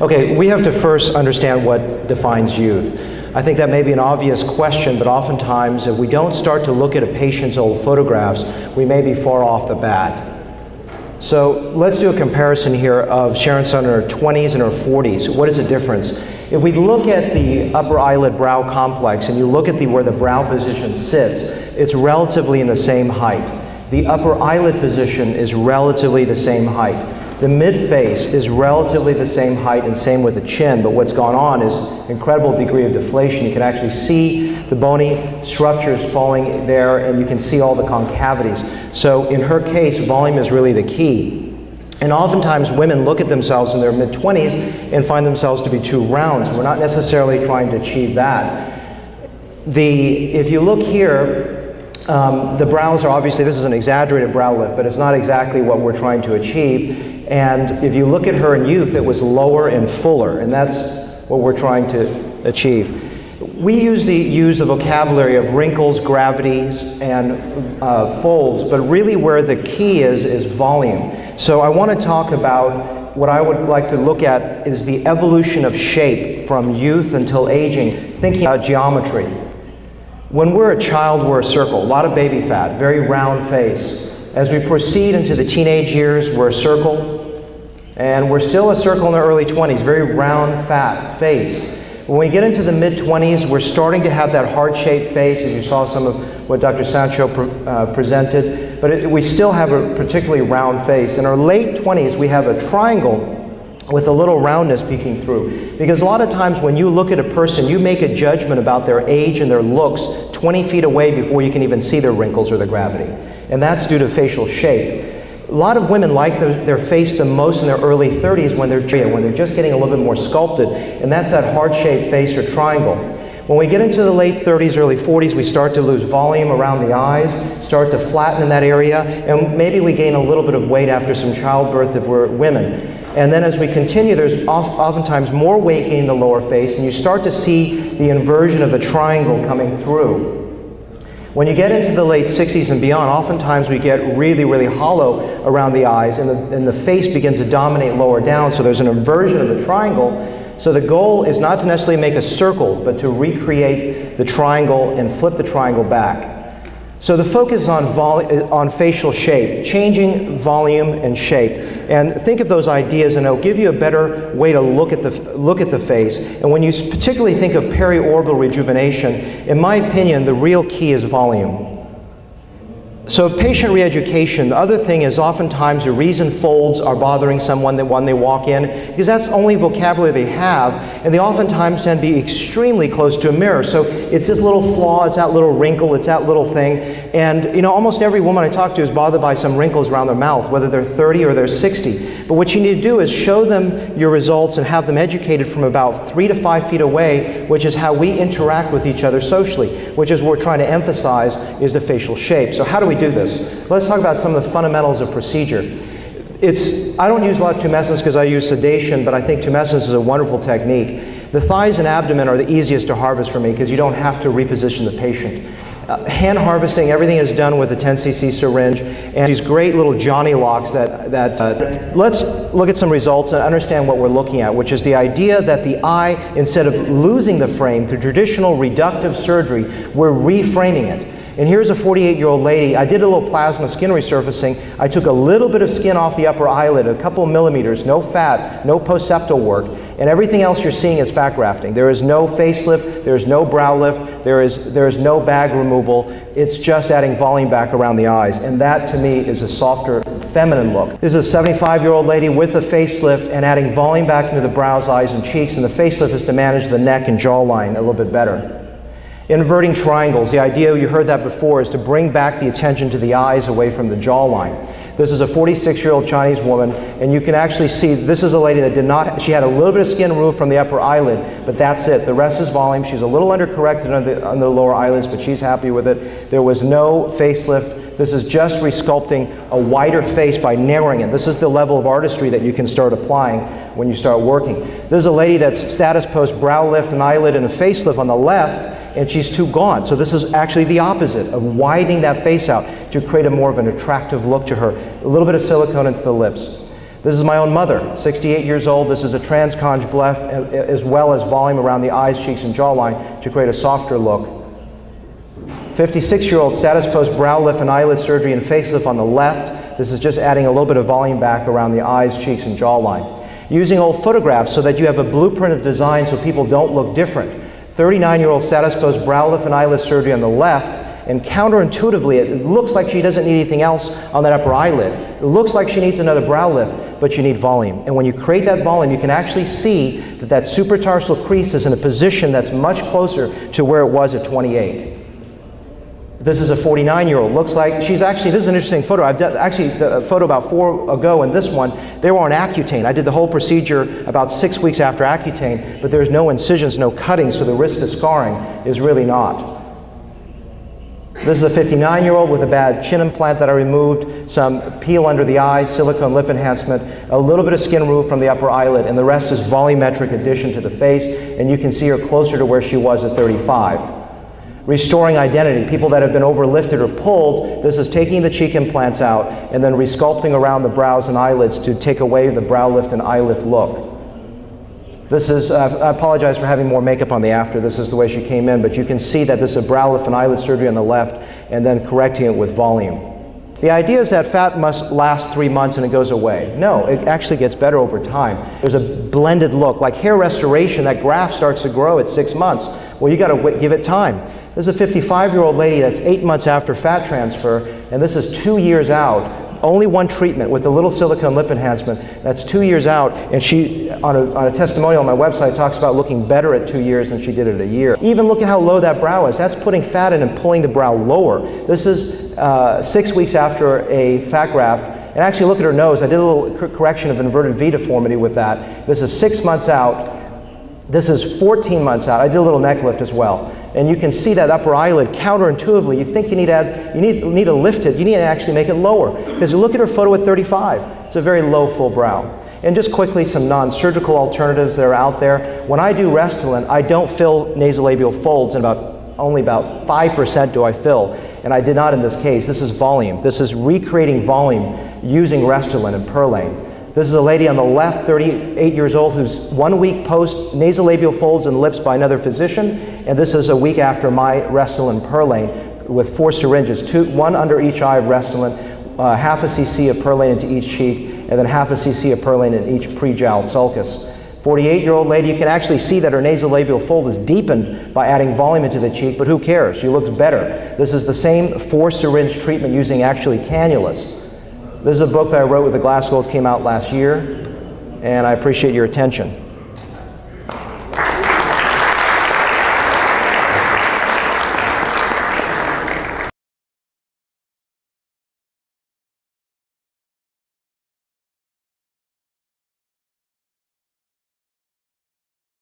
Okay, we have to first understand what defines youth. I think that may be an obvious question, but oftentimes if we don't start to look at a patient's old photographs, we may be far off the bat. So let's do a comparison here of Sharon Sun in her 20s and her 40s. What is the difference? If we look at the upper eyelid brow complex and you look at where the brow position sits, it's relatively in the same height. The upper eyelid position is relatively the same height. The mid-face is relatively the same height, and same with the chin, but what's gone on is incredible degree of deflation. You can actually see the bony structures falling there, and you can see all the concavities. So in her case, volume is really the key. And oftentimes women look at themselves in their mid-20s and find themselves to be too round, so we're not necessarily trying to achieve that. If you look here, the brows are obviously, this is an exaggerated brow lift, but it's not exactly what we're trying to achieve. And if you look at her in youth, it was lower and fuller, and that's what we're trying to achieve. We use the vocabulary of wrinkles, gravities, and folds, but really where the key is volume. So I want to talk about what I would like to look at is the evolution of shape from youth until aging, thinking about geometry. When we're a child, we're a circle, a lot of baby fat, very round face. As we proceed into the teenage years, we're a circle, and we're still a circle in the early 20s, very round, fat face. When we get into the mid-20s, we're starting to have that heart-shaped face, as you saw some of what Dr. Sancho presented, but we still have a particularly round face. In our late 20s, we have a triangle with a little roundness peeking through. Because a lot of times when you look at a person, you make a judgment about their age and their looks 20 feet away before you can even see their wrinkles or their gravity. And that's due to facial shape. A lot of women like their face the most in their early 30s when they're just getting a little bit more sculpted, and that's that heart-shaped face or triangle. When we get into the late 30s, early 40s, we start to lose volume around the eyes, start to flatten in that area, and maybe we gain a little bit of weight after some childbirth if we're women. And then as we continue, there's oftentimes more weight gain in the lower face, and you start to see the inversion of the triangle coming through. When you get into the late 60s and beyond, oftentimes we get really, really hollow around the eyes, and the face begins to dominate lower down, so there's an inversion of the triangle. So the goal is not to necessarily make a circle, but to recreate the triangle and flip the triangle back. So the focus is on facial shape, changing volume and shape. And think of those ideas, and it'll give you a better way to look at the face. And when you particularly think of periorbital rejuvenation, in my opinion, the real key is volume. So patient re-education, the other thing is oftentimes the reason folds are bothering someone when they walk in, because that's the only vocabulary they have, and they oftentimes tend to be extremely close to a mirror. So it's this little flaw, it's that little wrinkle, it's that little thing, and you know, almost every woman I talk to is bothered by some wrinkles around their mouth, whether they're 30 or they're 60. But what you need to do is show them your results and have them educated from about 3 to 5 feet away, which is how we interact with each other socially, which is what we're trying to emphasize is the facial shape. So how do we do this? Let's talk about some of the fundamentals of procedure. I don't use a lot of tumescence because I use sedation, but I think tumescence is a wonderful technique. The thighs and abdomen are the easiest to harvest for me because you don't have to reposition the patient. Hand harvesting, everything is done with a 10 cc syringe and these great little Johnny locks let's look at some results and understand what we're looking at, which is the idea that the eye, instead of losing the frame through traditional reductive surgery, we're reframing it. And here's a 48-year-old lady. I did a little plasma skin resurfacing. I took a little bit of skin off the upper eyelid, a couple of millimeters, no fat, no post-septal work, and everything else you're seeing is fat grafting. There is no facelift, there is no brow lift, there is no bag removal. It's just adding volume back around the eyes, and that to me is a softer, feminine look. This is a 75-year-old lady with a facelift and adding volume back into the brows, eyes, and cheeks, and the facelift is to manage the neck and jawline a little bit better. Inverting triangles, the idea, you heard that before, is to bring back the attention to the eyes away from the jawline. This is a 46-year-old Chinese woman, and you can actually see this is a lady that she had a little bit of skin removed from the upper eyelid, but that's it. The rest is volume. She's a little undercorrected on the lower eyelids, but she's happy with it. There was no facelift. This is just resculpting a wider face by narrowing it. This is the level of artistry that you can start applying when you start working. This is a lady that's status post brow lift, an eyelid, and a facelift on the left, and she's too gaunt. So this is actually the opposite of widening that face out to create a more of an attractive look to her. A little bit of silicone into the lips. This is my own mother, 68 years old. This is a transconjugal as well as volume around the eyes, cheeks, and jawline to create a softer look. 56-year-old status post brow lift and eyelid surgery and facelift on the left. This is just adding a little bit of volume back around the eyes, cheeks, and jawline. Using old photographs so that you have a blueprint of design so people don't look different. 39-year-old status post brow lift and eyelid surgery on the left, and counterintuitively it looks like she doesn't need anything else on that upper eyelid. It looks like she needs another brow lift, but you need volume. And when you create that volume, you can actually see that that supratarsal crease is in a position that's much closer to where it was at 28. This is a 49-year-old. Looks like she's actually, this is an interesting photo. I've done actually a photo about 4 ago, and this one, they were on Accutane. I did the whole procedure about 6 weeks after Accutane, but there's no incisions, no cutting, so the risk of scarring is really not. This is a 59-year-old with a bad chin implant that I removed, some peel under the eyes, silicone lip enhancement, a little bit of skin removed from the upper eyelid, and the rest is volumetric addition to the face, and you can see her closer to where she was at 35. Restoring identity. People that have been overlifted or pulled, this is taking the cheek implants out and then resculpting around the brows and eyelids to take away the brow lift and eye lift look. This is, I apologize for having more makeup on the after. This is the way she came in, but you can see that this is a brow lift and eyelid surgery on the left and then correcting it with volume. The idea is that fat must last 3 months and it goes away. No, it actually gets better over time. There's a blended look. Like hair restoration, that graft starts to grow at 6 months. Well, you got to give it time. This is a 55-year-old lady that's 8 months after fat transfer, and this is 2 years out. Only one treatment with a little silicone lip enhancement. That's 2 years out, and she, on a testimonial on my website, talks about looking better at 2 years than she did at a year. Even look at how low that brow is. That's putting fat in and pulling the brow lower. This is 6 weeks after a fat graft. And actually look at her nose. I did a little correction of inverted V deformity with that. This is 6 months out. This is 14 months out. I did a little neck lift as well. And you can see that upper eyelid counterintuitively. You think you need to lift it. You need to actually make it lower. Because you look at her photo at 35. It's a very low full brow. And just quickly, some non-surgical alternatives that are out there. When I do Restylane, I don't fill nasolabial folds, and only about 5% do I fill. And I did not in this case. This is volume. This is recreating volume using Restylane and Perlane. This is a lady on the left, 38 years old, who's 1 week post nasolabial folds and lips by another physician, and this is a week after my Restylane Perlane with 4 syringes, 1 under each eye of Restylane, half a cc of Perlane into each cheek, and then half a cc of Perlane in each pre-jowl sulcus. 48-year-old lady, you can actually see that her nasolabial fold is deepened by adding volume into the cheek, but who cares? She looks better. This is the same 4 syringe treatment using actually cannulas. This is a book that I wrote with the Glass Skulls, came out last year, and I appreciate your attention.